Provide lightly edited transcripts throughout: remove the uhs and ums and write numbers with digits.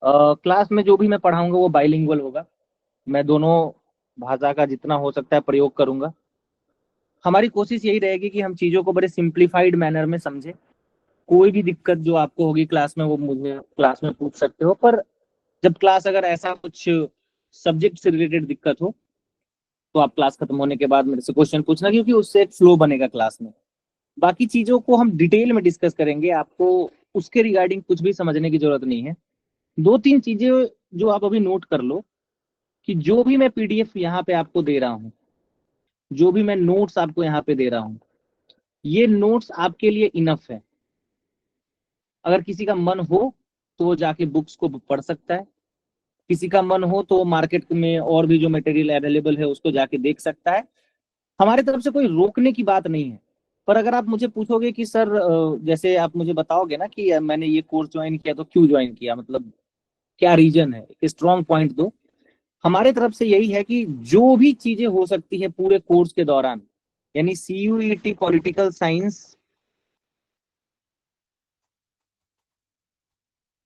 Class में जो भी मैं पढ़ाऊंगा वो बाइलिंगुअल होगा। मैं दोनों भाषा का जितना हो सकता है प्रयोग करूंगा। हमारी कोशिश यही रहेगी कि हम चीज़ों को बड़े सिंप्लीफाइड मैनर में समझें। कोई भी दिक्कत जो आपको होगी क्लास में वो मुझे क्लास में पूछ सकते हो, पर जब क्लास अगर ऐसा कुछ सब्जेक्ट से रिलेटेड दिक्कत हो तो आप क्लास खत्म होने के बाद मेरे से क्वेश्चन पूछना, क्योंकि उससे एक फ्लो बनेगा क्लास में। बाकी चीजों को हम डिटेल में डिस्कस करेंगे, आपको उसके रिगार्डिंग कुछ भी समझने की जरूरत नहीं है। दो तीन चीजें जो आप अभी नोट कर लो, कि जो भी मैं पीडीएफ यहाँ पे आपको दे रहा हूँ, जो भी मैं नोट्स आपको यहाँ पे दे रहा हूँ, ये नोट्स आपके लिए इनफ है। अगर किसी का मन हो तो वो जाके बुक्स को पढ़ सकता है, किसी का मन हो तो मार्केट में और भी जो मटेरियल अवेलेबल है उसको जाके देख सकता है। हमारे तरफ से कोई रोकने की बात नहीं है। पर अगर आप मुझे पूछोगे कि सर, जैसे आप मुझे बताओगे ना कि मैंने ये कोर्स ज्वाइन किया तो क्यों ज्वाइन किया, मतलब क्या रीजन है, एक स्ट्रॉन्ग पॉइंट दो। हमारे तरफ से यही है कि जो भी चीजें हो सकती है पूरे कोर्स के दौरान, यानी सीयूईटी पॉलिटिकल साइंस,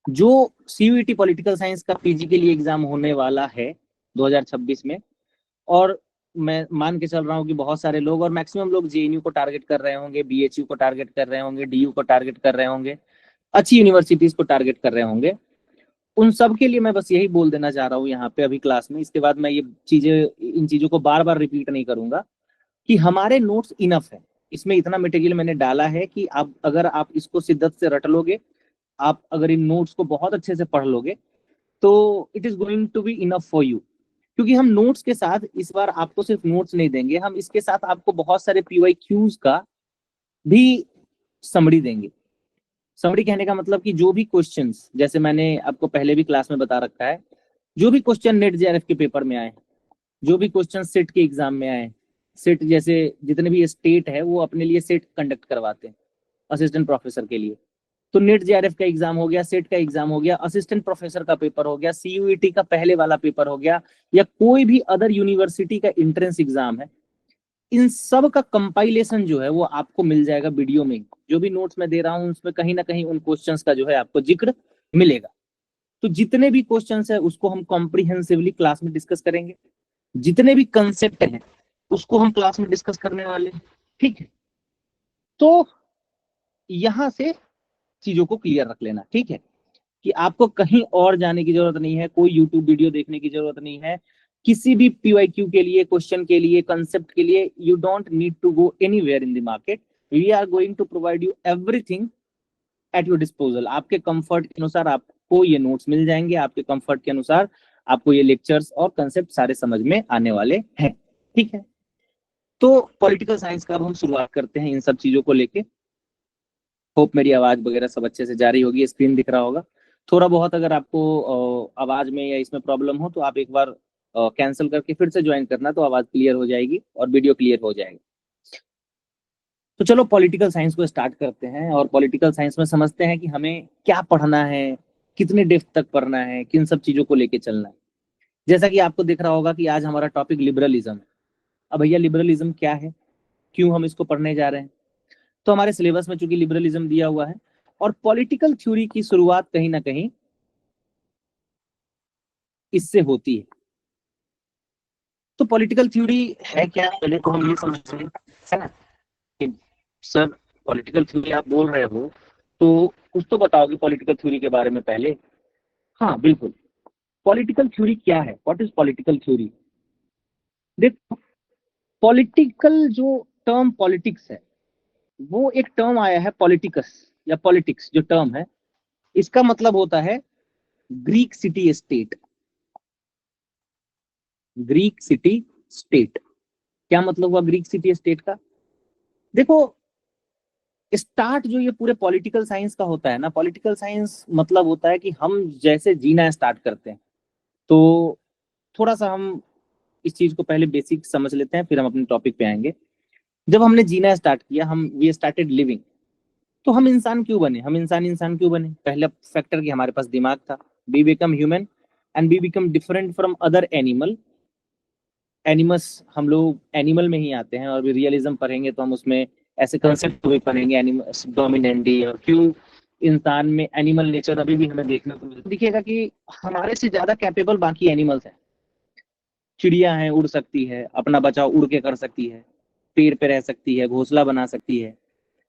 जो सीयूईटी पॉलिटिकल साइंस का पीजी के लिए एग्जाम होने वाला है 2026 में, और मैं मान के चल रहा हूँ कि बहुत सारे लोग और मैक्सिमम लोग जेएनयू को टारगेट कर रहे होंगे, बीएचयू को टारगेट कर रहे होंगे, डीयू को टारगेट कर रहे होंगे, अच्छी यूनिवर्सिटीज को टारगेट कर रहे होंगे। उन सब के लिए मैं बस यही बोल देना चाह रहा हूँ यहाँ पे अभी क्लास में, इसके बाद मैं ये चीजें, इन चीजों को बार बार रिपीट नहीं करूंगा, कि हमारे नोट्स इनफ है। इसमें इतना मटेरियल मैंने डाला है कि आप अगर आप इसको शिद्दत से रट लोगे, आप अगर इन नोट्स को बहुत अच्छे से पढ़ लोगे, तो it is going to be enough for you. क्योंकि हम नोट्स के साथ इस बार आपको सिर्फ नोट्स नहीं देंगे, हम इसके साथ आपको बहुत सारे पीवाई क्यूज का भी समरी देंगे। समरी कहने का मतलब कि जो भी क्वेश्चंस, जैसे मैंने आपको पहले भी क्लास में बता रखा है, जो भी क्वेश्चन नेट जेआरएफ के पेपर में आए, जो भी क्वेश्चन सेट के एग्जाम में आए, सेट जैसे जितने भी स्टेट है वो अपने लिए सेट कंडक्ट करवाते हैं असिस्टेंट प्रोफेसर के लिए। तो नेट जेआरएफ का एग्जाम हो गया, सेट का एग्जाम हो गया, असिस्टेंट प्रोफेसर का पेपर हो गया, सीयूईटी का पहले वाला पेपर हो गया, या कोई भी अदर यूनिवर्सिटी का एंट्रेंस एग्जाम है, इन सब का कंपाइलेशन जो है वो आपको मिल जाएगा वीडियो में। जो भी नोट्स मैं दे रहा हूँ उसमें कहीं ना कहीं उन क्वेश्चंस का जो है आपको जिक्र मिलेगा। तो जितने भी क्वेश्चंस है उसको हम कॉम्प्रिहेंसिवली क्लास में डिस्कस करेंगे, जितने भी कंसेप्ट हैं उसको हम क्लास में डिस्कस करने वाले हैं। ठीक है, तो यहां से चीजों को क्लियर रख लेना, ठीक है, कि आपको कहीं और जाने की जरूरत नहीं है, कोई यूट्यूब वीडियो देखने की जरूरत नहीं है। किसी भी पीवाईक्यू के लिए, क्वेश्चन के लिए, कंसेप्ट के लिए, you don't need to go anywhere in the market. We are going to provide you everything at your disposal. आपके कंफर्ट के अनुसार आपको ये नोट्स मिल जाएंगे, आपके कंफर्ट के अनुसार आपको ये लेक्चर्स और कंसेप्ट सारे समझ में आने वाले हैं। ठीक है, तो पॉलिटिकल साइंस का अब हम शुरुआत करते हैं इन सब चीजों को लेके। होप मेरी आवाज वगैरह सब अच्छे से जा रही होगी, स्क्रीन दिख रहा होगा। थोड़ा बहुत अगर आपको आवाज में या इसमें प्रॉब्लम हो तो आप एक बार कैंसिल करके फिर से ज्वाइन करना, तो आवाज क्लियर हो जाएगी और वीडियो क्लियर हो जाएगी। तो चलो पॉलिटिकल साइंस को स्टार्ट करते हैं, और पॉलिटिकल साइंस में समझते हैं कि हमें क्या पढ़ना है, कितने डेप्थ तक पढ़ना है, किन सब चीजों को लेके चलना है। जैसा कि आपको दिख रहा होगा कि आज हमारा टॉपिक लिबरलिज्म है। अब भैया लिबरलिज्म क्या है, क्यों हम इसको पढ़ने जा रहे हैं? तो हमारे सिलेबस में चूंकि लिबरलिज्म दिया हुआ है, और पॉलिटिकल थ्योरी की शुरुआत कहीं ना कहीं इससे होती है। तो पॉलिटिकल थ्योरी है क्या, पहले तो हम ये समझते हैं, है ना, कि सर पॉलिटिकल थ्योरी आप बोल रहे हो तो कुछ तो बताओगे पॉलिटिकल थ्योरी के बारे में पहले। हाँ बिल्कुल, पॉलिटिकल थ्योरी क्या है, व्हाट इज पॉलिटिकल थ्योरी? देखो, पॉलिटिकल जो टर्म पॉलिटिक्स है, वो एक टर्म आया है पॉलिटिकस या पॉलिटिक्स जो टर्म है, इसका मतलब होता है Greek city state. Greek city state, क्या मतलब हुआ ग्रीक सिटी स्टेट का? देखो, स्टार्ट जो ये पूरे पॉलिटिकल साइंस का होता है ना, पॉलिटिकल साइंस मतलब होता है कि हम जैसे जीना स्टार्ट करते हैं। तो थोड़ा सा हम इस चीज को पहले बेसिक समझ लेते हैं, फिर हम अपने टॉपिक पे आएंगे। जब हमने जीना स्टार्ट किया, हम वी स्टार्टेड लिविंग, तो हम इंसान क्यों बने, हम इंसान क्यों बने? पहला फैक्टर कि हमारे पास दिमाग था, we become human and we become different from other animal. Animals, हम लोग एनिमल में ही आते हैं, और रियलिज्म पढ़ेंगे तो हम उसमें ऐसे कंसेप्ट भी पढ़ेंगे, एनिमल्स डोमिनेंटी, और क्यों इंसान में एनिमल नेचर अभी भी हमें देखने को दिखेगा कि हमारे से ज्यादा कैपेबल बाकी एनिमल्स हैं। चिड़िया है, उड़ सकती है, अपना बचाव उड़ के कर सकती है, पेड़ पे रह सकती है, घोंसला बना सकती है।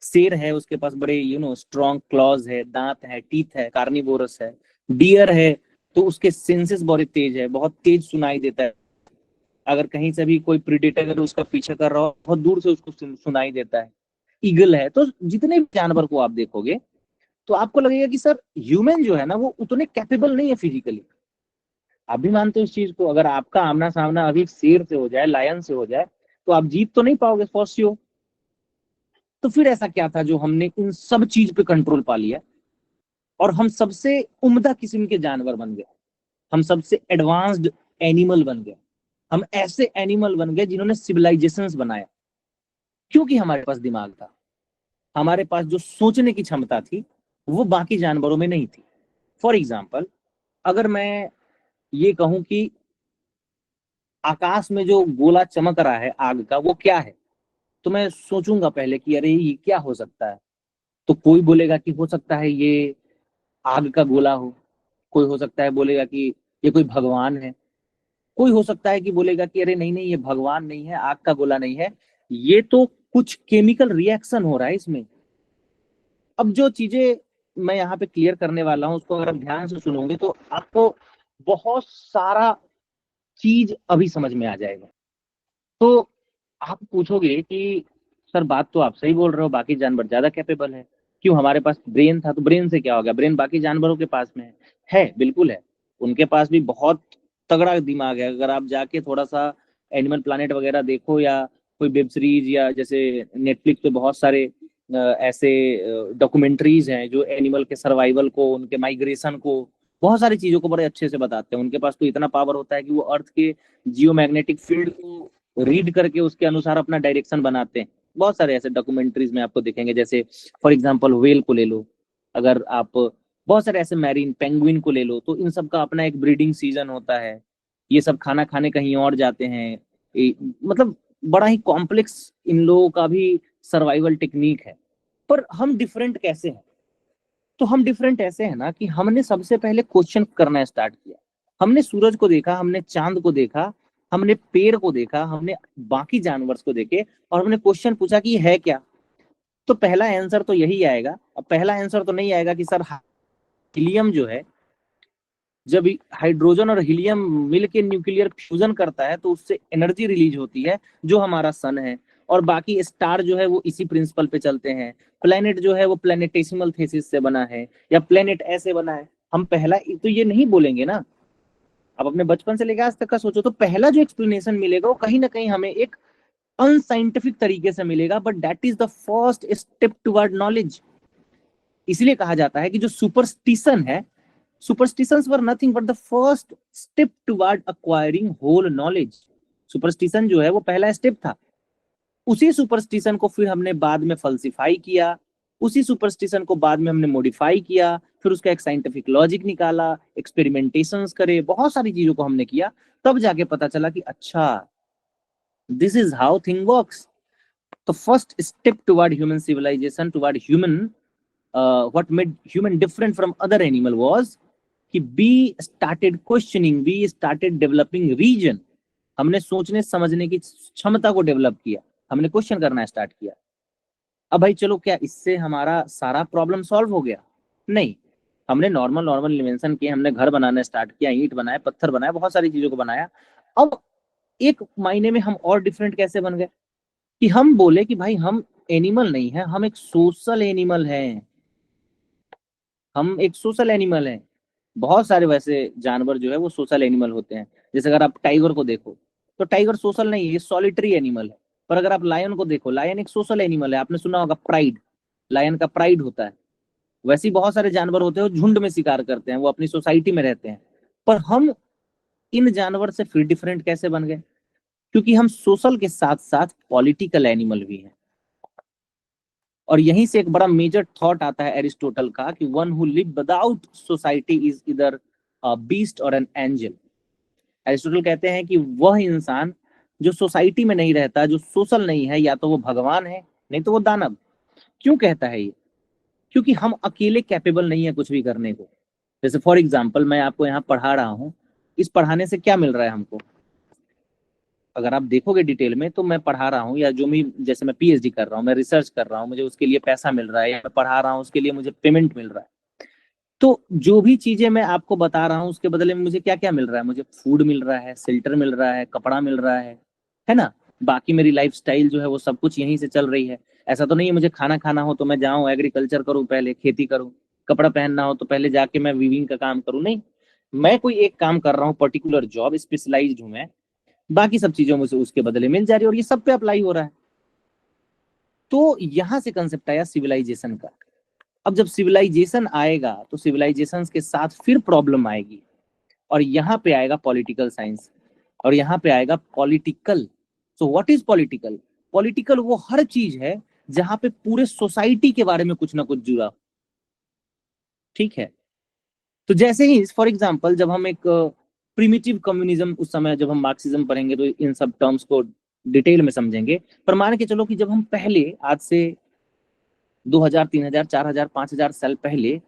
शेर है, उसके पास बड़े स्ट्रॉन्ग क्लॉज है, दांत है, टीथ है, कार्निवोरस है। डियर है तो उसके सेंसेस बहुत तेज है, बहुत तेज सुनाई देता है। अगर कहीं से भी कोई प्रीडेटर अगर उसका पीछा कर रहा हो, बहुत दूर से उसको सुनाई देता है। ईगल है। तो जितने भी जानवर को आप देखोगे तो आपको लगेगा कि सर ह्यूमन जो है ना वो उतने कैपेबल नहीं है फिजिकली। आप भी मानते हो इस चीज को? अगर आपका आमना सामना अभी शेर से हो जाए, लायन से हो जाए, तो आप जीत तो नहीं पाओगे फॉर श्योर। तो फिर ऐसा क्या था जो हमने इन सब चीज पे कंट्रोल पा लिया और हम सबसे उम्दा किस्म के जानवर बन गए, हम सबसे एडवांस्ड एनिमल बन गए, हम ऐसे एनिमल बन गए जिन्होंने सिविलाइजेशंस बनाया? क्योंकि हमारे पास दिमाग था, हमारे पास जो सोचने की क्षमता थी वो बाकी जानवरों में नहीं थी। फॉर एग्जाम्पल, अगर मैं ये कहूं कि आकाश में जो गोला चमक रहा है आग का वो क्या है, तो मैं सोचूंगा पहले कि अरे ये क्या हो सकता है। तो कोई बोलेगा कि हो सकता है ये आग का गोला हो, कोई हो सकता है बोलेगा कि ये कोई भगवान है, कोई हो सकता है कि बोलेगा कि अरे नहीं नहीं ये भगवान नहीं है, आग का गोला नहीं है, ये तो कुछ केमिकल रिएक्शन हो रहा है इसमें। अब जो चीजें मैं यहाँ पे क्लियर करने वाला हूँ उसको अगर आप ध्यान से सुनोगे तो आपको बहुत सारा चीज अभी समझ में आ जाएगा। तो आप पूछोगे कि सर बात तो आप सही बोल रहे हो, बाकी जानवर ज्यादा कैपेबल है, क्यों? हमारे पास ब्रेन था तो ब्रेन से क्या हो गया? ब्रेन बाकी जानवरों के पास में है, बिल्कुल है। उनके पास भी बहुत तगड़ा दिमाग है। अगर आप जाके थोड़ा सा एनिमल प्लानेट वगैरह देखो या कोई वेब सीरीज या जैसे नेटफ्लिक्स पे बहुत सारे ऐसे डॉक्यूमेंट्रीज हैं जो एनिमल के सर्वाइवल को, उनके माइग्रेशन को, बहुत सारी चीजों को बड़े अच्छे से बताते हैं। उनके पास तो इतना पावर होता है कि वो अर्थ के जियोमैग्नेटिक फील्ड को रीड करके उसके अनुसार अपना डायरेक्शन बनाते हैं। बहुत सारे ऐसे डॉक्यूमेंट्रीज में आपको दिखेंगे। जैसे फॉर एग्जांपल व्हेल को ले लो, अगर आप बहुत सारे ऐसे मैरीन पेंगुइन को ले लो, तो इन सब का अपना एक ब्रीडिंग सीजन होता है। ये सब खाना खाने कहीं और जाते हैं। मतलब बड़ा ही कॉम्प्लेक्स इन लोगों का भी सर्वाइवल टेक्निक है। पर हम डिफरेंट कैसे हैं? तो हम डिफरेंट ऐसे हैं ना कि हमने सबसे पहले क्वेश्चन करना स्टार्ट किया। हमने सूरज को देखा, हमने चांद को देखा, हमने पेड़ को देखा, हमने बाकी जानवर को देखे और हमने क्वेश्चन पूछा कि है क्या। तो पहला आंसर तो यही आएगा। अब पहला आंसर तो नहीं आएगा कि सर हीलियम जो है, जब हाइड्रोजन और हीलियम मिलके न्यूक्लियर फ्यूजन करता है तो उससे एनर्जी रिलीज होती है जो हमारा सन है। और बाकी स्टार जो है वो इसी प्रिंसिपल पे चलते हैं। प्लेनेट जो है वो प्लेनेटेसिमल थेसिस से बना है या प्लेनेट ऐसे बना है। हम पहला तो ये नहीं बोलेंगे ना। अब अपने बचपन से लेकर आज तक का सोचो तो पहला जो एक्सप्लेनेशन मिलेगा वो कहीं ना कहीं हमें एक अनसाइंटिफिक तरीके से मिलेगा, but that is the first step toward knowledge. इसलिए कहा जाता है कि जो सुपरस्टिशन है, superstitions were nothing but the first step toward acquiring whole knowledge। Superstition जो है वो पहला स्टेप था। उसी सुपरस्टिशन को फिर हमने बाद में फल्सिफाई किया, उसी सुपरस्टिशन को बाद में हमने मॉडिफाई किया, फिर उसका एक साइंटिफिक लॉजिक निकाला, एक्सपेरिमेंटेशंस करे, बहुत सारी चीजों को हमने किया। तब जाके पता चला कि अच्छा, this is how thing works. तो first step toward human civilization, toward human, what made human different from other animal was कि we started questioning, we started developing reason. हमने सोचने समझने की क्षमता को डेवलप किया, हमने क्वेश्चन करना स्टार्ट किया। अब भाई चलो, क्या इससे हमारा सारा प्रॉब्लम सॉल्व हो गया? नहीं। हमने नॉर्मल नॉर्मल इन्वेंशन किए, हमने घर बनाना स्टार्ट किया, ईंट बनाए, पत्थर बनाए, बहुत सारी चीजों को बनाया। अब एक महीने में हम और डिफरेंट कैसे बन गए कि हम बोले कि भाई हम एनिमल नहीं है, हम एक सोशल एनिमल हैं। हम एक सोशल एनिमल हैं। बहुत सारे वैसे जानवर जो है वो सोशल एनिमल होते हैं। जैसे अगर आप टाइगर को देखो तो टाइगर सोशल नहीं है, ये सॉलिटरी एनिमल है। पर अगर आप लायन को देखो, लायन एक सोशल एनिमल है। आपने सुना होगा प्राइड, लायन का प्राइड होता है। वैसे ही बहुत सारे जानवर होते हैं वो झुंड में शिकार करते हैं, वो अपनी सोसाइटी में रहते हैं। पर हम इन जानवर से फिर डिफरेंट कैसे बन गए? क्योंकि हम सोशल के साथ साथ पॉलिटिकल एनिमल भी हैं। और यहीं से एक बड़ा मेजर थॉट आता है एरिस्टोटल का कि one who live without society is इधर बीस्ट और एन एंजल। एरिस्टोटल कहते हैं कि वह इंसान जो सोसाइटी में नहीं रहता, जो सोशल नहीं है, या तो वो भगवान है नहीं तो वो दानव। क्यों कहता है ये? क्योंकि हम अकेले कैपेबल नहीं है कुछ भी करने को। जैसे फॉर एग्जाम्पल मैं आपको यहाँ पढ़ा रहा हूँ, इस पढ़ाने से क्या मिल रहा है हमको? अगर आप देखोगे डिटेल में तो मैं पढ़ा रहा हूँ, या जो भी, जैसे मैं पीएचडी कर रहा हूँ, मैं रिसर्च कर रहा हूँ, मुझे उसके लिए पैसा मिल रहा है, या मैं पढ़ा रहा हूँ उसके लिए मुझे पेमेंट मिल रहा है। तो जो भी चीजें मैं आपको बता रहा हूँ उसके बदले में मुझे क्या क्या मिल रहा है? मुझे फूड मिल रहा है, शेल्टर मिल रहा है, कपड़ा मिल रहा है ना? बाकी मेरी लाइफ स्टाइल जो है वो सब कुछ यहीं से चल रही है। ऐसा तो नहीं है मुझे खाना खाना हो तो मैं जाऊँ एग्रीकल्चर करूँ, पहले खेती करूँ, कपड़ा पहनना हो तो पहले जाके मैं वीविंग का काम करूँ, नहीं। मैं कोई एक काम कर रहा हूँ, पर्टिकुलर जॉब, स्पेशलाइज्ड हूँ मैं, बाकी सब चीजों मुझे उसके बदले मिल जा रही है, और ये सब पे अप्लाई हो रहा है। तो यहां से कंसेप्ट आया सिविलाइजेशन का। अब जब सिविलाइजेशन आएगा तो सिविलाइजेशन के साथ फिर प्रॉब्लम आएगी, और यहाँ पे आएगा पॉलिटिकल साइंस, और यहाँ पे आएगा political. So what is political? Political वो हर चीज है जहां पे पूरे सोसाइटी के बारे में कुछ ना कुछ जुड़ा, ठीक है। तो जैसे ही फॉर एग्जांपल जब हम एक प्रिमिटिव कम्युनिज्म, उस समय जब हम मार्क्सिज्म पढ़ेंगे तो इन सब टर्म्स को डिटेल में समझेंगे। पर मान के चलो कि जब हम पहले, आज से 2000 3000 4000 5000 साल पहले,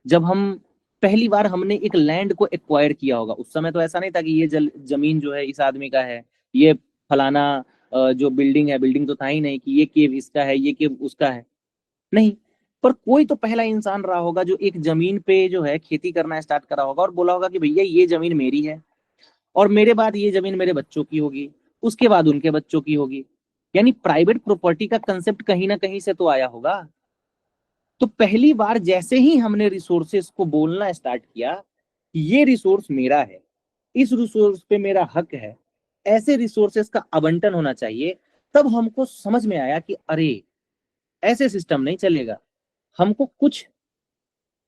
जब हम पहली बार हमने एक लैंड को एक्वायर किया होगा, उस समय तो ऐसा नहीं था कि ये जमीन जो है इस आदमी का है, ये फलाना जो बिल्डिंग है, बिल्डिंग तो था ही नहीं कि ये केव इसका है, ये केव उसका है, नहीं। पर कोई तो पहला इंसान रहा होगा जो एक जमीन पे जो है खेती करना स्टार्ट करा होगा और बोला होगा कि भैया ये जमीन मेरी है, और मेरे बाद ये जमीन मेरे बच्चों की होगी, उसके बाद उनके बच्चों की होगी। यानी प्राइवेट प्रॉपर्टी का कंसेप्ट कहीं ना कहीं से तो आया होगा। तो पहली बार जैसे ही हमने रिसोर्सेस को बोलना स्टार्ट किया कि ये रिसोर्स मेरा है, इस रिसोर्स पे मेरा हक है, ऐसे रिसोर्सेस का आवंटन होना चाहिए, तब हमको समझ में आया कि अरे ऐसे सिस्टम नहीं चलेगा, हमको कुछ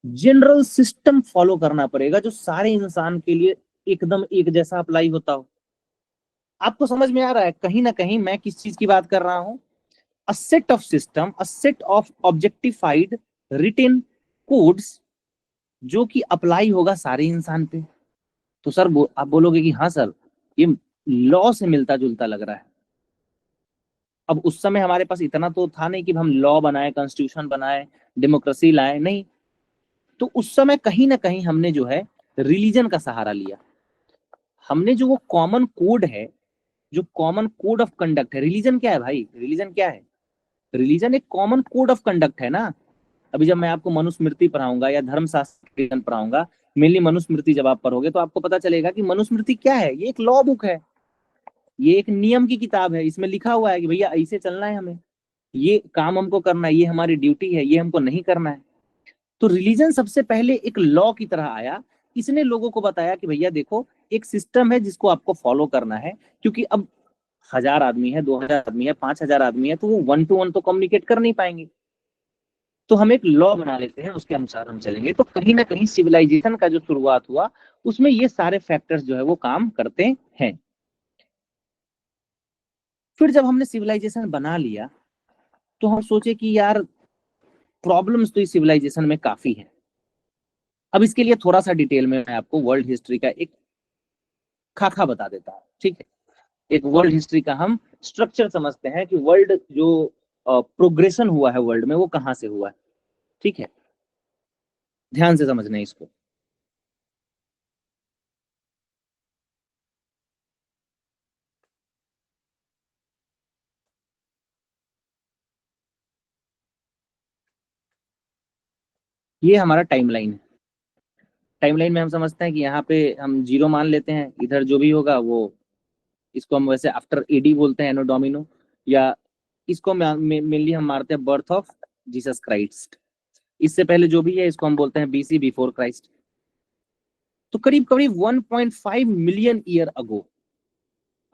जनरल सिस्टम फॉलो करना पड़ेगा जो सारे इंसान के लिए एकदम एक जैसा अप्लाई होता हो। आपको समझ में आ रहा है कहीं ना कहीं मैं किस चीज की बात कर रहा हूं? A set of system, a set of objectified written codes जो कि अप्लाई होगा सारे इंसान पे। तो सर आप बोलोगे कि हाँ सर, ये लॉ से मिलता जुलता लग रहा है। अब उस समय हमारे पास इतना तो था नहीं कि हम लॉ बनाए, कॉन्स्टिट्यूशन बनाए, डेमोक्रेसी लाए, नहीं। तो उस समय कहीं ना कहीं हमने जो है रिलीजन का सहारा लिया। हमने जो वो कॉमन कोड है, जो कॉमन कोड ऑफ कंडक्ट है, रिलीजन क्या है भाई? रिलीजन क्या है? रिलीजन एक कॉमन कोड ऑफ कंडक्ट है ना। अभी जब मैं आपको मनुस्मृति पढ़ाऊंगा या धर्मशास्त्र पढ़ाऊंगा, मेनली मनुस्मृति जब आप पढ़ोगे तो आपको पता चलेगा कि मनुस्मृति क्या है। ये एक लॉ बुक है, ये एक नियम की किताब है। इसमें लिखा हुआ है कि भैया ऐसे चलना है, हमें ये काम हमको करना है, ये हमारी ड्यूटी है, ये हमको नहीं करना है। तो रिलीजन सबसे पहले एक लॉ की तरह आया। इसने लोगों को बताया कि भैया देखो, एक सिस्टम है जिसको आपको फॉलो करना है। क्योंकि अब 1000 आदमी है, 2000 आदमी है, 5000 आदमी है, तो वो वन टू वन तो कम्युनिकेट कर नहीं पाएंगे। तो हम एक लॉ बना लेते हैं, उसके अनुसार हम चलेंगे। तो कहीं ना कहीं सिविलाइजेशन का जो शुरुआत हुआ उसमें ये सारे फैक्टर्स जो है वो काम करते हैं। फिर जब हमने सिविलाइजेशन बना लिया तो हम सोचे कि यार प्रॉब्लम्स तो इस सिविलाइजेशन में काफी है। अब इसके लिए थोड़ा सा डिटेल में मैं आपको वर्ल्ड हिस्ट्री का एक खाका बता देता हूँ, ठीक है। एक वर्ल्ड हिस्ट्री का हम स्ट्रक्चर समझते हैं कि वर्ल्ड जो प्रोग्रेशन हुआ है वर्ल्ड में वो कहाँ से हुआ है, ठीक है। ध्यान से समझना है इसको। ये हमारा टाइमलाइन है। टाइमलाइन में हम समझते हैं कि यहाँ पे हम जीरो मान लेते हैं, इधर जो भी होगा वो, इसको हम वैसे आफ्टर एडी बोलते हैं, एनो डोमिनो, या इसको मेनली हम मारते हैं बर्थ ऑफ जीसस क्राइस्ट। इससे पहले जो भी है इसको हम बोलते हैं बीसी, बिफोर क्राइस्ट। तो करीब करीब 1.5 मिलियन ईयर अगो।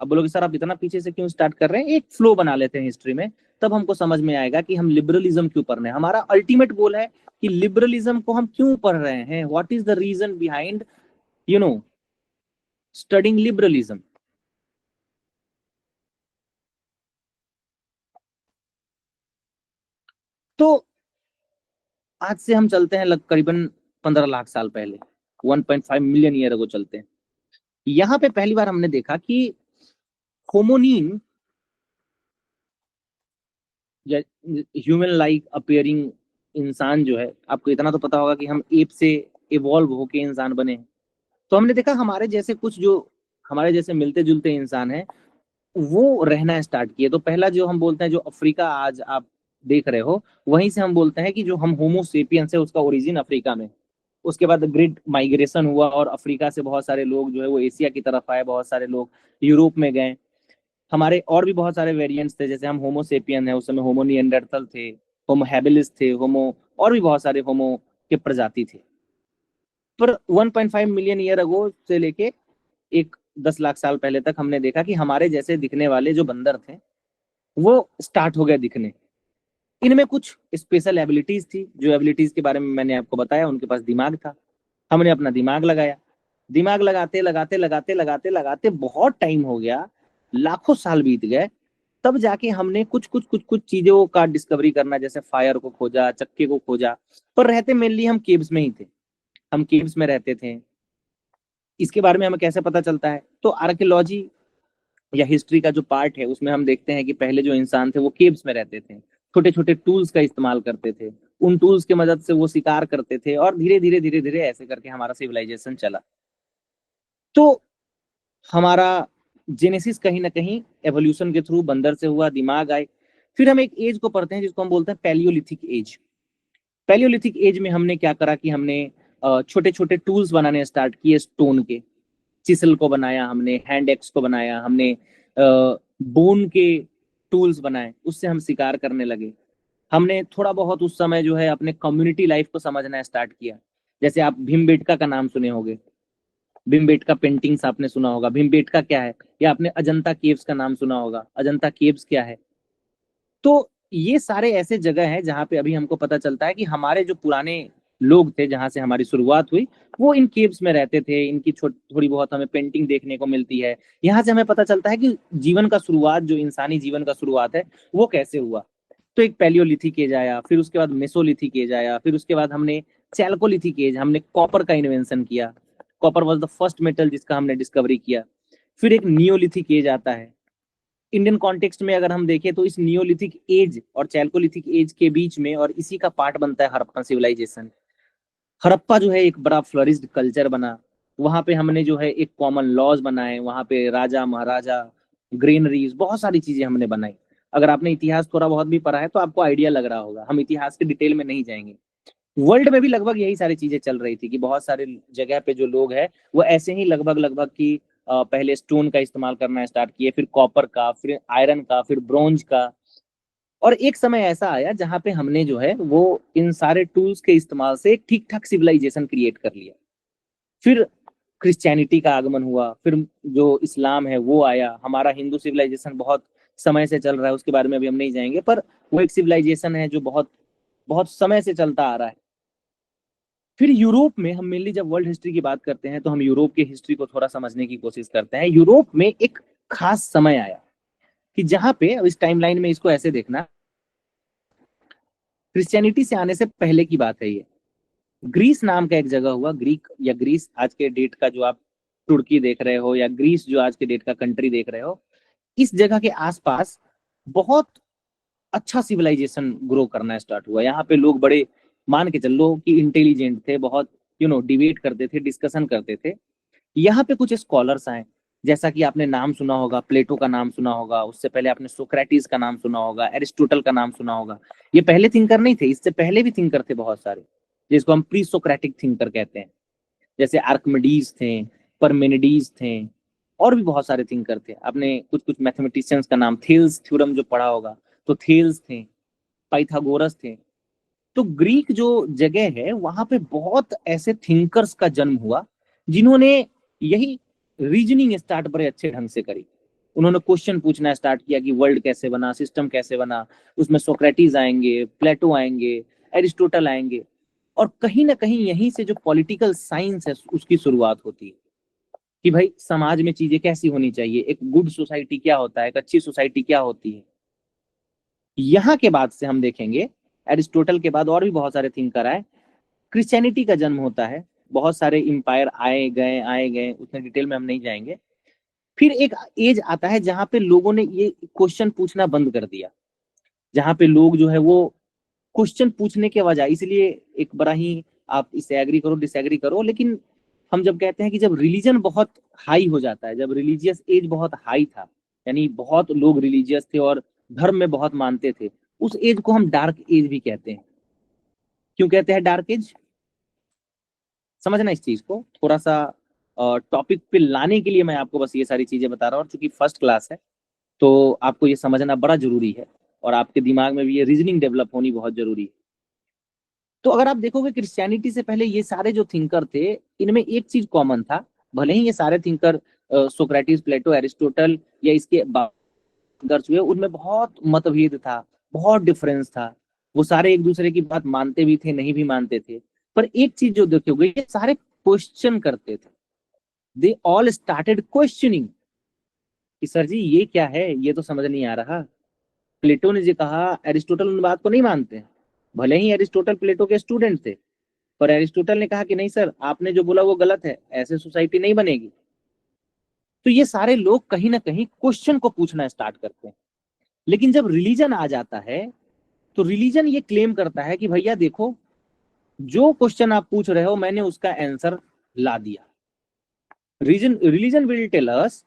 अब बोलोगे सर आप इतना पीछे से क्यों स्टार्ट कर रहे हैं? एक फ्लो बना लेते हैं हिस्ट्री में, तब हमको समझ में आएगा कि हम लिबरलिज्म क्यों पढ़ रहे हैं। हमारा अल्टीमेट गोल है कि लिबरलिज्म को हम क्यों पढ़ रहे हैं, what is the reason behind you know studying liberalism. तो आज से हम चलते हैं करीबन 15 लाख साल पहले, 1.5 मिलियन ईयर अगो चलते हैं। यहाँ पे पहली बार हमने देखा कि होमोनिन, ह्यूमन लाइक अपियरिंग इंसान जो है, आपको इतना तो पता होगा कि हम एप से इवॉल्व होके इंसान बने हैं। तो हमने देखा हमारे जैसे कुछ जो हमारे जैसे मिलते जुलते इंसान हैं वो रहना स्टार्ट किए। तो पहला जो हम बोलते हैं, जो अफ्रीका आज आप देख रहे हो, वहीं से हम बोलते हैं कि जो हम होमो सेपियंस है उसका ओरिजिन अफ्रीका में। उसके बाद ग्रेट माइग्रेशन हुआ और अफ्रीका से बहुत सारे लोग जो है वो एशिया की तरफ आए, बहुत सारे लोग यूरोप में गए। हमारे और भी बहुत सारे वेरिएंट्स थे, जैसे हम होमो सेपियन है, उस समय होमो निएंडरथल थे, होमो हैबिलिस थे, होमो और भी बहुत सारे होमो के प्रजाति थे। पर 1.5 मिलियन ईयर अगो से लेके एक 10 लाख साल पहले तक हमने देखा कि हमारे जैसे दिखने वाले जो बंदर थे वो स्टार्ट हो गए दिखने। इनमें कुछ स्पेशल एबिलिटीज थी, जो एबिलिटीज के बारे में मैंने आपको बताया। उनके पास दिमाग था, हमने अपना दिमाग लगाया। दिमाग लगाते लगाते लगाते लगाते लगाते बहुत टाइम हो गया, लाखों साल बीत गए, तब जाके हमने कुछ चीजों का डिस्कवरी करना, जैसे फायर को खोजा, चक्के को खोजा। पर रहते मेनली हम केव्स में ही थे, हम केव्स में रहते थे। इसके बारे में हमें कैसे पता चलता है? तो आर्कियोलॉजी या हिस्ट्री का जो पार्ट है उसमें हम देखते हैं कि पहले जो इंसान थे वो केव्स में रहते थे, छोटे छोटे टूल्स का इस्तेमाल करते थे, उन टूल्स की मदद से वो शिकार करते थे, और धीरे धीरे धीरे धीरे ऐसे करके हमारा सिविलाइजेशन चला। तो हमारा जेनेसिस कहीं ना कहीं एवोल्यूशन के थ्रू बंदर से हुआ, दिमाग आए। फिर हम एक एज को पढ़ते हैं जिसको हम बोलते हैं पैलियोलिथिक एज। पैलियोलिथिक एज में हमने क्या करा कि हमने छोटे छोटे टूल्स बनाने स्टार्ट किए, स्टोन के। चिसल को बनाया हमने, हैंड एक्स को बनाया हमने, बोन के टूल्स बनाए, उससे हम शिकार करने लगे। हमने थोड़ा बहुत उस समय जो है अपने कम्युनिटी लाइफ को समझना स्टार्ट किया। जैसे आप भीमबेटका का नाम सुने होंगे, भीमबेटका पेंटिंग्स आपने सुना होगा। भीमबेटका क्या है? या आपने अजंता केव्स का नाम सुना होगा, अजंता केव्स क्या है? तो ये सारे ऐसे जगह हैं जहाँ पे अभी हमको पता चलता है कि हमारे जो पुराने लोग थे, जहाँ से हमारी शुरुआत हुई, वो इन केव्स में रहते थे। इनकी थोड़ी बहुत हमें पेंटिंग देखने को मिलती है। यहाँ से हमें पता चलता है कि जीवन का शुरुआत, जो इंसानी जीवन का शुरुआत है, वो कैसे हुआ। तो एक पैलियोलिथिक एज आया, फिर उसके बाद मेसोलिथिक एज आया, फिर उसके बाद हमने चैल्कोलिथिक एज, हमने कॉपर का इन्वेंशन किया। Copper was the first metal जिसका हमने डिस्कवरी किया। फिर एक नियोलिथिक एज आता है। इंडियन कॉन्टेक्स्ट में अगर हम देखें तो इस नियोलिथिक एज और चैल्कोलिथिक एज के बीच में, और इसी का पार्ट बनता है हड़प्पन सिविलाइजेशन। हड़प्पा जो है एक बड़ा फ्लरिश्ड कल्चर बना। वहां पे हमने जो है एक कॉमन लॉज बनाए, वहां पे राजा महाराजा, ग्रेनरीज, बहुत सारी चीजें हमने बनाई। अगर आपने इतिहास थोड़ा बहुत भी पढ़ा है तो आपको आइडिया लग रहा होगा, हम इतिहास के डिटेल में नहीं जाएंगे। वर्ल्ड में भी लगभग यही सारी चीजें चल रही थी कि बहुत सारे जगह पे जो लोग हैं वो ऐसे ही लगभग लगभग की पहले स्टोन का इस्तेमाल करना स्टार्ट किए, फिर कॉपर का, फिर आयरन का, फिर ब्रोंज का। और एक समय ऐसा आया जहां पे हमने जो है वो इन सारे टूल्स के इस्तेमाल से एक ठीक ठाक सिविलाइजेशन क्रिएट कर लिया। फिर क्रिश्चियनिटी का आगमन हुआ, फिर जो इस्लाम है वो आया। हमारा हिंदू सिविलाइजेशन बहुत समय से चल रहा है, उसके बारे में अभी हम नहीं जाएंगे, पर वो एक सिविलाइजेशन है जो बहुत बहुत समय से चलता आ रहा है। फिर यूरोप में हम मेनली जब वर्ल्ड हिस्ट्री की बात करते हैं तो हम यूरोप की हिस्ट्री को थोड़ा समझने की कोशिश करते हैं। यूरोप में एक खास समय आया कि जहां पे, अब इस टाइमलाइन में इसको ऐसे देखना, क्रिश्चियनिटी से आने से पहले की बात है ये। ग्रीस नाम का एक जगह हुआ, ग्रीक या ग्रीस आज के डेट का जो आप तुर्की देख रहे हो, या ग्रीस जो आज के डेट का कंट्री देख रहे हो, इस जगह के आसपास बहुत अच्छा सिविलाइजेशन ग्रो करना स्टार्ट हुआ। यहाँ पे लोग बड़े, मान के चल लो कि इंटेलिजेंट थे, बहुत डिबेट करते थे, डिस्कशन करते थे। यहाँ पे कुछ स्कॉलर्स आए, जैसा कि आपने नाम सुना होगा, प्लेटो का नाम सुना होगा, उससे पहले आपने सोक्रेटिस का नाम सुना होगा, एरिस्टोटल का नाम सुना होगा। ये पहले थिंकर नहीं थे, इससे पहले भी थिंकर थे बहुत सारे, जिसको हम प्री सोक्रेटिक थिंकर कहते हैं। जैसे आर्कमिडीज थे, परमेनिडीज थे, और भी बहुत सारे थिंकर थे। आपने कुछ कुछ मैथमेटिशियंस का नाम, थेल्स थ्योरम जो पढ़ा होगा, तो थेल्स थे, पाइथागोरस थे। तो ग्रीक जो जगह है वहां पे बहुत ऐसे थिंकर्स का जन्म हुआ जिन्होंने यही रीजनिंग स्टार्ट बड़े अच्छे ढंग से करी। उन्होंने क्वेश्चन पूछना स्टार्ट किया कि वर्ल्ड कैसे बना, सिस्टम कैसे बना। उसमें सोक्रेटिस आएंगे, प्लेटो आएंगे, एरिस्टोटल आएंगे, और कहीं ना कहीं यहीं से जो पॉलिटिकल साइंस है उसकी शुरुआत होती है कि भाई समाज में चीजें कैसी होनी चाहिए, एक गुड सोसाइटी क्या होता है, एक अच्छी सोसाइटी क्या होती है। यहाँ के बाद से हम देखेंगे, एरिस्टोटल के बाद और भी बहुत सारे थिंकर आए, क्रिश्चियनिटी का जन्म होता है। बहुत सारे इंपायर आए गए आए गए, उतने डिटेल में हम नहीं जाएंगे। फिर एक एज आता है जहां पे लोगों ने ये क्वेश्चन पूछना बंद कर दिया, जहां पे लोग जो है वो क्वेश्चन पूछने के बजाय, इसलिए एक बड़ा ही, आप इससे एग्री करो डिसएग्री करो, लेकिन हम जब कहते हैं कि जब रिलीजन बहुत हाई हो जाता है, जब रिलीजियस एज बहुत हाई था, यानी बहुत लोग रिलीजियस थे और धर्म में बहुत मानते थे, उस एज को हम डार्क एज भी कहते हैं। क्यों कहते हैं डार्क एज? समझना इस चीज को थोड़ा सा टॉपिक पे लाने के लिए मैं आपको बस ये सारी चीजें बता रहा हूँ, और चूंकि फर्स्ट क्लास है तो आपको ये समझना बड़ा जरूरी है, और आपके दिमाग में भी ये रीजनिंग डेवलप होनी बहुत जरूरी है। तो अगर आप देखोगे क्रिश्चियनिटी से पहले ये सारे जो थिंकर थे, इनमें एक चीज कॉमन था, भले ही ये सारे थिंकर सोक्रेटिस, प्लेटो, एरिस्टोटल या इसके दर्ज हुए, उनमें बहुत मतभेद था, बहुत डिफरेंस था, वो सारे एक दूसरे की बात मानते भी थे, नहीं भी मानते थे, पर एक चीज जो देखोगे, ये सारे क्वेश्चन करते थे। दे ऑल स्टार्टेड क्वेश्चनिंग कि सर जी ये क्या है, ये तो समझ नहीं आ रहा। प्लेटो ने जो कहा, एरिस्टोटल उन बात को नहीं मानते, भले ही एरिस्टोटल प्लेटो के स्टूडेंट थे, पर एरिस्टोटल ने कहा कि नहीं सर, आपने जो बोला वो गलत है, ऐसे सोसाइटी नहीं बनेगी। तो ये सारे लोग कहीं ना कहीं क्वेश्चन को पूछना स्टार्ट करते हैं। लेकिन जब रिलीजन आ जाता है, तो रिलीजन ये क्लेम करता है कि भैया देखो, जो क्वेश्चन आप पूछ रहे हो मैंने उसका आंसर ला दिया। Religion will tell us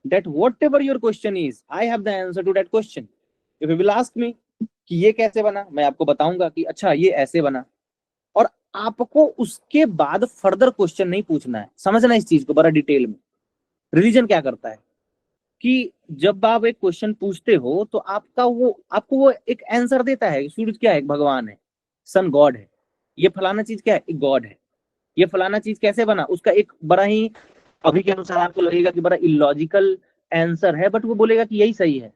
that whatever your question is, I have the answer to that question. If you will ask me कि ये कैसे बना, मैं आपको बताऊंगा कि अच्छा ये ऐसे बना, और आपको उसके बाद फर्दर क्वेश्चन नहीं पूछना है। समझना इस चीज को बड़ा डिटेल में। रिलीजन क्या करता है कि जब आप एक क्वेश्चन पूछते हो तो आपको वो एक आंसर देता है। सूरज क्या है? भगवान है। सन गॉड है। ये फलाना चीज क्या है? एक गॉड है। ये फलाना चीज कैसे बना, उसका एक बड़ा ही, अभी के अनुसार आपको लगेगा कि बड़ा इलॉजिकल आंसर है, बट वो बोलेगा कि यही सही है,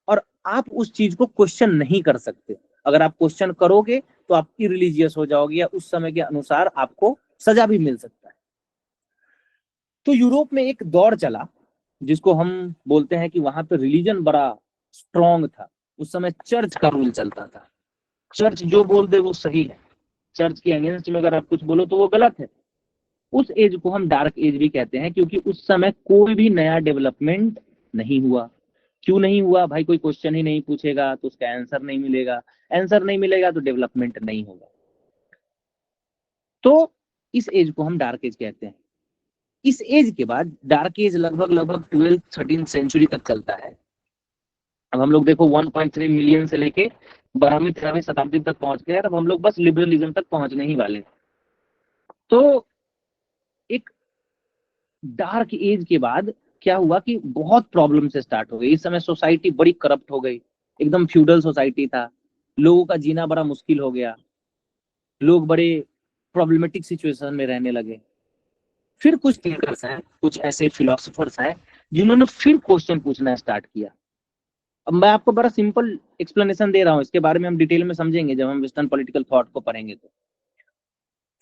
और आप उस चीज को क्वेश्चन नहीं कर सकते। अगर आप क्वेश्चन करोगे तो आप इरिलीजियस हो जाओगे, या उस समय के अनुसार आपको सजा भी मिल सकता है। तो यूरोप में एक दौर चला जिसको हम बोलते हैं कि वहां पे रिलीजन बड़ा स्ट्रॉन्ग था। उस समय चर्च का रूल चलता था। चर्च जो बोल दे वो सही है, चर्च के अगेंस्ट में अगर आप कुछ बोलो तो वो गलत है। उस एज को हम डार्क एज भी कहते हैं, क्योंकि उस समय कोई भी नया डेवलपमेंट नहीं हुआ। क्यों नहीं हुआ भाई? कोई क्वेश्चन ही नहीं पूछेगा तो उसका आंसर नहीं मिलेगा, आंसर नहीं मिलेगा तो डेवलपमेंट नहीं होगा। तो इस एज को हम डार्क एज कहते हैं। इस एज के बाद डार्क एज लगभग लगभग 12th-13th सेंचुरी तक चलता है। अब हम लोग देखो 1.3 मिलियन से लेके 12वीं-13वीं शताब्दी तक पहुंच गए, अब हम लोग बस लिबरलिज्म तक पहुंचने ही वाले। तो एक डार्क एज के बाद क्या हुआ कि बहुत प्रॉब्लम से स्टार्ट हो गई। इस समय सोसाइटी बड़ी करप्ट हो गई, एकदम फ्यूडल सोसाइटी था, लोगों का जीना बड़ा मुश्किल हो गया, लोग बड़े प्रॉब्लमेटिक सिचुएशन में रहने लगे। फिर कुछ थिंकर्स हैं, कुछ ऐसे फिलोसोफर्स हैं जिन्होंने फिर क्वेश्चन पूछना स्टार्ट किया। अब मैं आपको बड़ा सिंपल एक्सप्लेनेशन दे रहा हूँ, इसके बारे में हम डिटेल में समझेंगे जब हम वेस्टर्न पॉलिटिकल थॉट को पढ़ेंगे। तो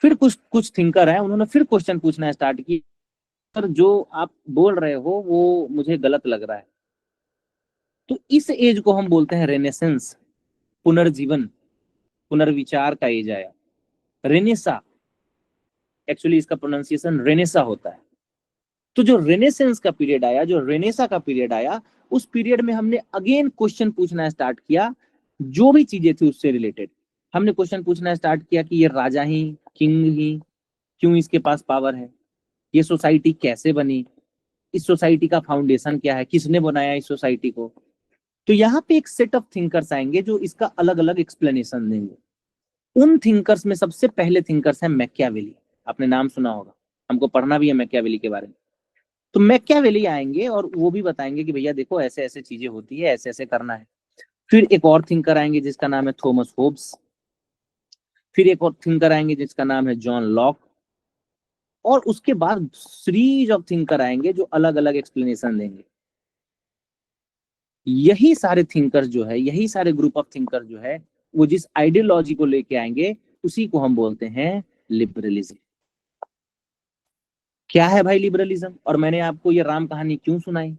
फिर कुछ कुछ थिंकर हैं, उन्होंने फिर क्वेश्चन पूछना स्टार्ट किया, सर जो आप बोल रहे हो वो मुझे गलत लग रहा है। तो इस एज को हम बोलते हैं रेनेसेंस, पुनर्जीवन, पुनर्विचार का एज आया। रेनेसा, एक्चुअली इसका प्रोनाउंसिएशन रेनेसा होता है। तो जो रेनेसेंस का पीरियड आया, जो रेनेसा का पीरियड आया, उस पीरियड में हमने अगेन क्वेश्चन पूछना स्टार्ट किया, जो भी चीजें थी उससे रिलेटेड। हमने क्वेश्चन पूछना स्टार्ट किया कि ये राजा ही, किंग ही, क्यों इसके पास पावर है, ये सोसाइटी कैसे बनी, इस सोसाइटी का फाउंडेशन क्या है, किसने बनाया इस सोसाइटी को। तो यहाँ पे एक सेट ऑफ थिंकर्स आएंगे जो इसका अलग अलग एक्सप्लेनेशन देंगे। उन थिंकर्स में सबसे पहले थिंकर्स हैं मैकियावेली। आपने नाम सुना होगा, हमको पढ़ना भी है मैकियावेली के बारे में। तो मैकियावेली आएंगे और वो भी बताएंगे कि भैया देखो ऐसे ऐसे चीजें होती है, ऐसे ऐसे करना है। फिर एक और थिंकर आएंगे जिसका नाम है थॉमस होब्स। फिर एक और थिंकर आएंगे जिसका नाम है जॉन लॉक। और उसके बाद सीरीज ऑफ थिंकर आएंगे जो अलग अलग एक्सप्लेनेशन देंगे। यही सारे थिंकर जो है, यही सारे ग्रुप ऑफ थिंकर जो है, वो जिस आइडियोलॉजी को लेके आएंगे उसी को हम बोलते हैं लिबरलिज्म। क्या है भाई लिबरलिज्म? और मैंने आपको ये राम कहानी क्यों सुनाई?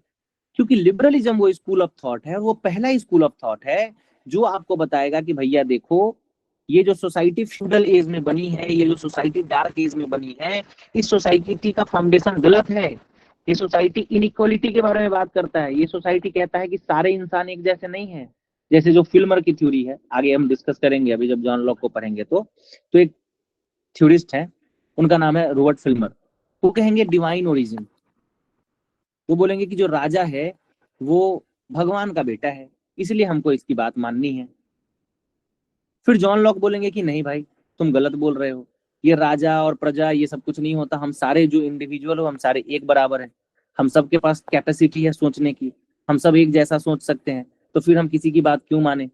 क्योंकि लिबरलिज्म वो स्कूल ऑफ थॉट है, वो पहला स्कूल ऑफ थॉट है जो आपको बताएगा कि भैया देखो, ये जो सोसाइटी फ्यूडल एज में बनी है, ये जो सोसाइटी डार्क एज में बनी है, इस सोसाइटी का फाउंडेशन गलत है। ये सोसाइटी इनइक्वालिटी के बारे में बात करता है। ये सोसाइटी कहता है कि सारे इंसान एक जैसे नहीं है, जैसे जो फिल्मर की थ्योरी है, आगे हम डिस्कस करेंगे अभी जब जॉन लॉक को पढ़ेंगे तो एक थ्योरिस्ट है, उनका नाम है रॉबर्ट फिल्मर। वो कहेंगे डिवाइन ओरिजिन। वो बोलेंगे कि जो राजा है वो भगवान का बेटा है, इसलिए हमको इसकी बात माननी है। फिर जॉन लॉक बोलेंगे कि नहीं भाई, तुम गलत बोल रहे हो, ये राजा और प्रजा ये सब कुछ नहीं होता, हम सारे जो इंडिविजुअल हो हम सारे एक बराबर हैं, हम सबके पास कैपेसिटी है सोचने की, हम सब एक जैसा सोच सकते हैं, तो फिर हम किसी की बात क्यों माने।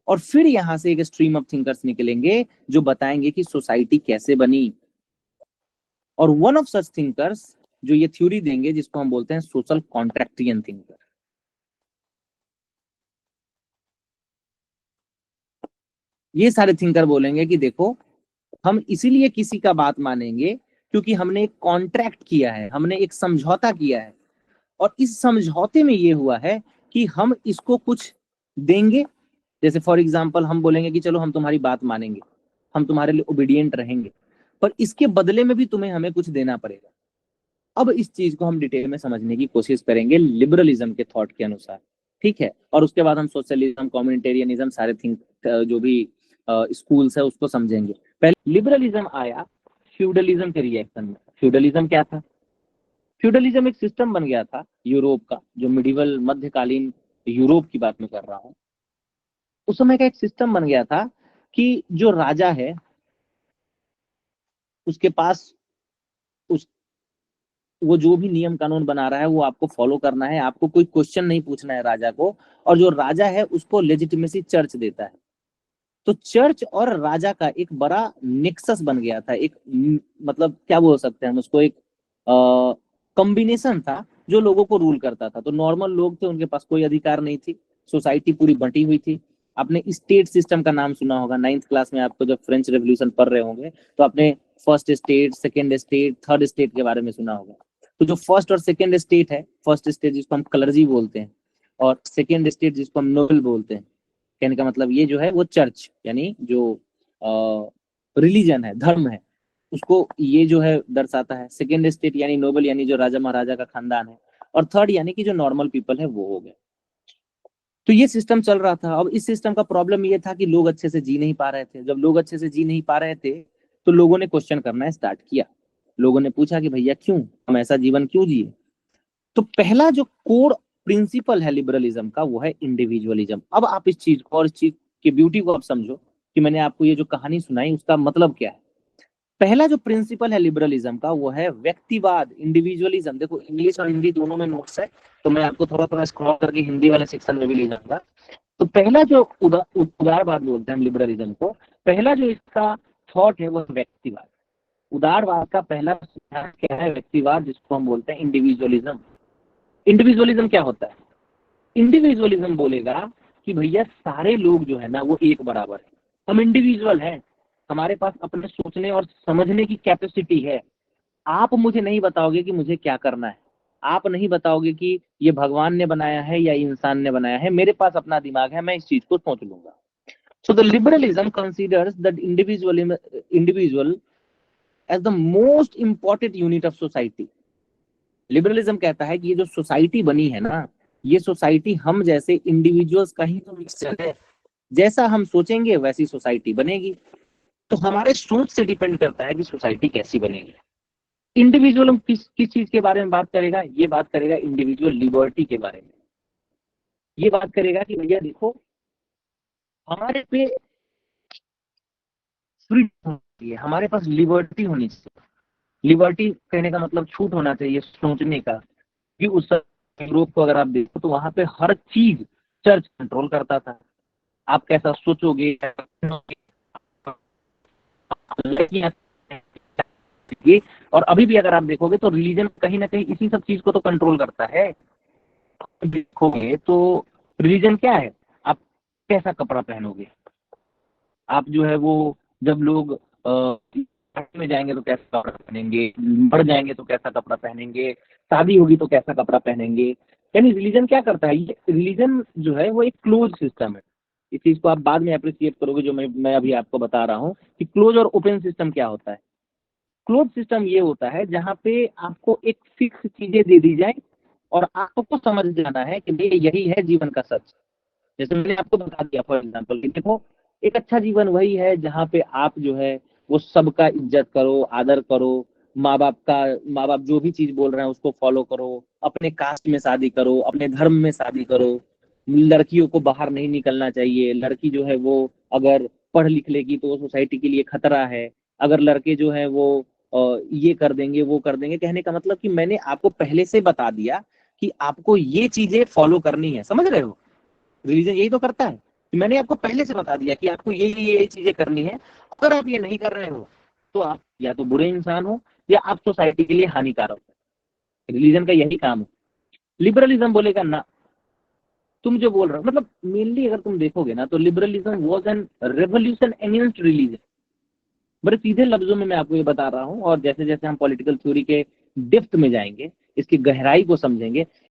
और फिर यहां से एक स्ट्रीम ऑफ थिंकर्स निकलेंगे जो बताएंगे कि सोसाइटी कैसे बनी। और वन ऑफ सच थिंकर्स जो ये थ्योरी देंगे जिसको हम बोलते हैं सोशल कॉन्ट्रैक्टियन थिंकर। ये सारे थिंकर बोलेंगे कि देखो, हम इसीलिए किसी का बात मानेंगे क्योंकि हमने एक कॉन्ट्रैक्ट किया है, हमने एक समझौता किया है, और इस समझौते में ये हुआ है कि हम इसको कुछ देंगे। जैसे फॉर एग्जाम्पल हम बोलेंगे कि चलो हम तुम्हारी बात मानेंगे, हम तुम्हारे लिए ओबीडियंट रहेंगे, पर इसके बदले में भी तुम्हें हमें कुछ देना पड़ेगा। अब इस चीज को हम डिटेल में समझने की कोशिश करेंगे लिबरलिज्म के थॉट के अनुसार, ठीक है। और उसके बाद हम सोशलिज्म, कम्युनिटेरियनिज्म, सारे थिंक जो भी स्कूल्स है उसको समझेंगे। पहले लिबरलिज्म आया फ्यूडलिज्म के रिएक्शन में। फ्यूडलिज्म क्या था? फ्यूडलिज्म एक सिस्टम बन गया था यूरोप का, जो मिडिवल मध्यकालीन यूरोप की बात में कर रहा हूँ। उस समय का एक सिस्टम बन गया था कि जो राजा है उसके पास उस वो जो भी नियम कानून बना रहा है वो आपको फॉलो करना है, आपको कोई क्वेश्चन नहीं पूछना है राजा को। और जो राजा है उसको लेजिटिमेसी चर्च देता है। तो चर्च और राजा का एक बड़ा नेक्सस बन गया था, एक मतलब क्या बोल सकते हैं हम उसको, एक कॉम्बिनेशन था जो लोगों को रूल करता था। तो नॉर्मल लोग थे, उनके पास कोई अधिकार नहीं थी, सोसाइटी पूरी बंटी हुई थी। आपने स्टेट सिस्टम का नाम सुना होगा, 9th क्लास में आपको जब फ्रेंच रेवोल्यूशन पढ़ रहे होंगे तो आपने first state, second state, third state के बारे में सुना होगा। तो जो फर्स्ट और सेकेंड स्टेट है, फर्स्ट स्टेट जिसको हम क्लर्जी बोलते हैं, और सेकेंड स्टेट जिसको हम नोबल बोलते हैं, कहने का मतलब ये जो है वो चर्च यानी जो रिलीजन है, धर्म है, उसको ये जो है दर्शाता है। सेकेंड स्टेट यानी नोबल यानी जो राजा महाराजा का खानदान है, और थर्ड यानी कि जो नॉर्मल पीपल है वो हो गए। तो ये सिस्टम चल रहा था। अब इस सिस्टम का प्रॉब्लम ये था कि लोग अच्छे से जी नहीं पा रहे थे। जब लोग अच्छे से जी नहीं पा रहे थे तो लोगों ने क्वेश्चन करना स्टार्ट किया। लोगों ने पूछा कि भैया क्यों, हम ऐसा जीवन क्यों जिए। तो पहला जो कोर प्रिंसिपल है लिबरलिज्म का वो है इंडिविजुअलिज्म। अब आप इस चीज को और इस चीज की ब्यूटी को आप समझो कि मैंने आपको ये जो कहानी सुनाई उसका मतलब क्या है। पहला जो प्रिंसिपल है लिबरलिज्म का वो है व्यक्तिवाद, इंडिविजुअलिज्म। देखो इंग्लिश और हिंदी दोनों में नोट्स है, तो मैं आपको थोड़ा थोड़ा स्क्रॉल करके हिंदी वाले सेक्शन में भी ले जाऊंगा। तो पहला जो उदारवाद बोलते हैं हम लिबरलिज्म को, पहला जो इसका थॉट है वो व्यक्तिवाद। उदारवाद का पहला सिद्धांत क्या है? व्यक्तिवाद, जिसको हम बोलते हैं इंडिविजुअलिज्म। इंडिविजुअलिज्म क्या होता है? इंडिविजुअलिज्म बोलेगा कि भैया सारे लोग जो है ना वो एक बराबर है, हम इंडिविजुअल हैं, हमारे पास अपने सोचने और समझने की कैपेसिटी है। आप मुझे नहीं बताओगे कि मुझे क्या करना है, आप नहीं बताओगे कि ये भगवान ने बनाया है या इंसान ने बनाया है, मेरे पास अपना दिमाग है, मैं इस चीज को सोच लूंगा। So the liberalism considers the individual as the most important unit of society. Liberalism कहता है कि ये जो सोसाइटी बनी है ना, ये सोसाइटी हम जैसे इंडिविजुअल्स का ही तो मिक्सचर है। जैसा हम सोचेंगे वैसी सोसाइटी बनेगी। तो हमारे सोच से डिपेंड करता है कि सोसाइटी कैसी बनेगी। इंडिविजुअल किस चीज के बारे में बात करेगा? ये बात करेगा इंडिविजुअल लिबर्टी के बारे में। ये बात करेगा कि भैया देखो, हमारे पे फ्रीडम होनी चाहिए, हमारे पास लिबर्टी होनी चाहिए। लिबर्टी कहने का मतलब छूट होना चाहिए सोचने का। कि उस यूरोप को अगर आप देखो तो वहां पे हर चीज चर्च कंट्रोल करता था। आप कैसा सोचोगे, ये। और अभी भी अगर आप देखोगे तो रिलीजन कहीं ना कहीं इसी सब चीज को तो कंट्रोल करता है। देखोगे तो रिलीजन क्या है? आप कैसा कपड़ा पहनोगे, आप जो है वो, जब लोग में जाएंगे तो कैसा कपड़ा पहनेंगे, मर जाएंगे तो कैसा कपड़ा पहनेंगे, शादी होगी तो कैसा कपड़ा पहनेंगे। यानी रिलीजन क्या करता है? ये रिलीजन जो है वो एक क्लोज सिस्टम है। इस चीज को आप बाद में अप्रिशिएट करोगे जो मैं अभी आपको बता रहा हूँ कि क्लोज और ओपन सिस्टम क्या होता है। क्लोज सिस्टम ये होता है जहाँ पे आपको एक फिक्स चीजें दे दी जाए और आपको समझ जाना है कि ये यही है जीवन का सच। जैसे मैंने आपको बता दिया फॉर एग्जाम्पल कि देखो, एक अच्छा जीवन वही है जहाँ पे आप जो है वो सबका इज्जत करो, आदर करो, माँ बाप जो भी चीज बोल रहे हैं उसको फॉलो करो, अपने कास्ट में शादी करो, अपने धर्म में शादी करो, लड़कियों को बाहर नहीं निकलना चाहिए, लड़की जो है वो अगर पढ़ लिख लेगी तो वो सोसाइटी के लिए खतरा है, अगर लड़के जो है वो ये कर देंगे वो कर देंगे। कहने का मतलब कि मैंने आपको पहले से बता दिया कि आपको ये चीजें फॉलो करनी है, समझ रहे हो? रिलीजन यही तो करता है कि मैंने आपको पहले से बता दिया कि आपको ये चीजें करनी है, अगर आप ये नहीं कर रहे हो तो आप या तो बुरे इंसान हो या आप सोसाइटी के लिए हानिकारक हो। रिलीजन का यही काम है। लिबरलिज्म बोलेगा ना, तुम जो बोल रहे हो, मतलब मेनली अगर तुम देखोगे ना तो liberalism was an revolution against religion. बड़े सीधे लफ्जों में मैं आपको ये बता रहा हूँ, और जैसे जैसे हम पॉलिटिकल थ्योरी के डेप्थ में जाएंगे, इसकी गहराई को समझेंगे,